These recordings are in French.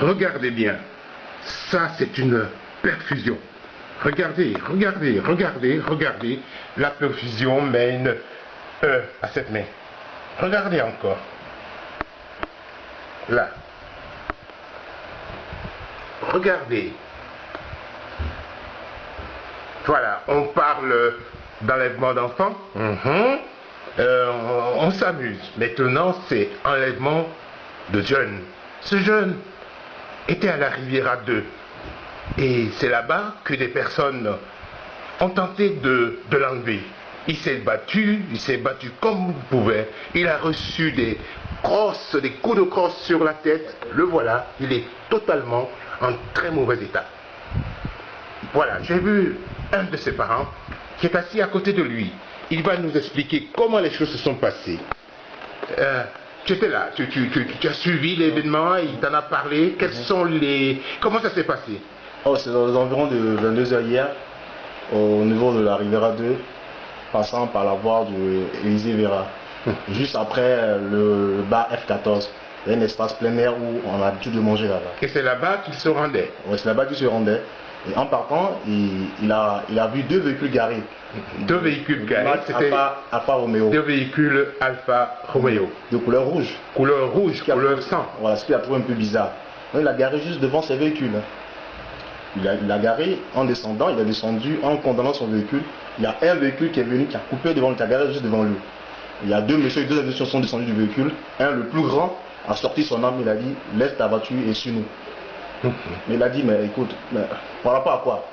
Regardez bien. Ça, c'est une perfusion. Regardez, regardez, regardez, regardez. La perfusion mène à cette main. Regardez encore. Là. Regardez. Voilà, on parle d'enlèvement d'enfants. On s'amuse. Maintenant, c'est enlèvement de jeunes. Ce jeune était à la Riviera 2. Et c'est là-bas que des personnes ont tenté de l'enlever. Il s'est battu comme il pouvait. Il a reçu des coups de crosse sur la tête. Le voilà, il est totalement en très mauvais état. Voilà, j'ai vu un de ses parents qui est assis à côté de lui. Il va nous expliquer comment les choses se sont passées. Tu étais là, tu as suivi l'événement, il t'en a parlé. Comment ça s'est passé? Oh, c'est dans les environs de 22 h hier, au niveau de la Riviera 2, passant par la voie de Élysée Vera. Juste après le bar F14. Il y a un espace plein air où on a l'habitude de manger là-bas. Et c'est là-bas qu'il se rendait? Oui, c'est là-bas qu'il se rendait. Et en partant, il a vu deux véhicules garés. Deux véhicules garés, c'était Alfa Romeo. Deux véhicules Alfa Romeo. De couleur rouge. Couleur rouge, couleur sang. Voilà, ce qu'il a trouvé un peu bizarre. Donc, il a garé juste devant ses véhicules. Il a garé en descendant, il a descendu en condamnant son véhicule. Il y a un véhicule qui est venu, qui a coupé devant lui, qui a garé juste devant lui. Il y a deux messieurs, deux messieurs sont descendus du véhicule. Un, le plus grand, a sorti son arme, il a dit « Laisse ta voiture et suis-nous ». Mais il a dit « Mais écoute, par rapport à quoi ?»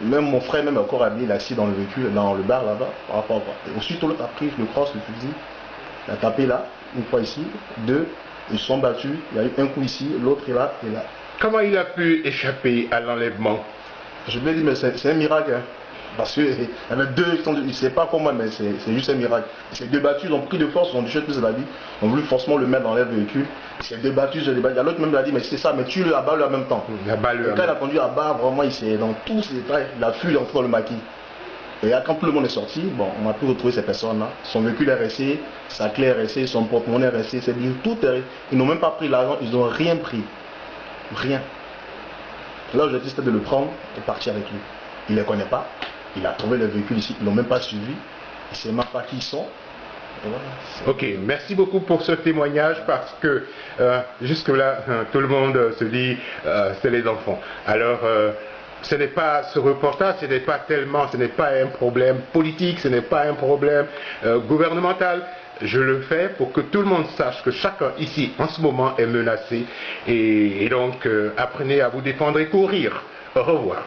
Même mon frère, même encore habillé, il est assis dans le véhicule, dans le bar là-bas, par rapport à quoi? Et ensuite, l'autre a pris le crosse, le fusil, il a tapé là, une fois ici, deux, ils se sont battus, il y a eu un coup ici, l'autre est là, et là. Comment il a pu échapper à l'enlèvement? Je lui ai dit, mais c'est un miracle, hein. Parce qu'il y en a deux, il ne sait pas comment, mais c'est juste un miracle. Il s'est débattu, ils ont pris de force, ils ont touché plus de la vie, ils ont voulu forcément le mettre dans le véhicule. Il s'est débattu, il y a l'autre même qui a dit, mais c'est ça, mais tue-le, abat-le en même temps. Et quand il a conduit à bas, vraiment, il s'est dans tous ses détails, il a fui dans le maquis. Et là, quand tout le monde est sorti, bon, on a pu retrouver ces personnes-là. Son véhicule est resté, sa clé est restée, son porte-monnaie est resté, c'est bien, tout est resté. Ils n'ont même pas pris l'argent, ils n'ont rien pris. Rien. Là, l'objectif c'était de le prendre et partir avec lui. Il ne les connaît pas. Il a trouvé le véhicule ici, ils ne l'ont même pas suivi. Il ne sait même pas qui ils sont. Voilà. Ok, merci beaucoup pour ce témoignage parce que jusque-là, tout le monde se dit c'est les enfants. Alors, ce n'est pas ce reportage, ce n'est pas un problème politique, ce n'est pas un problème gouvernemental. Je le fais pour que tout le monde sache que chacun ici en ce moment est menacé et donc apprenez à vous défendre et courir. Au revoir.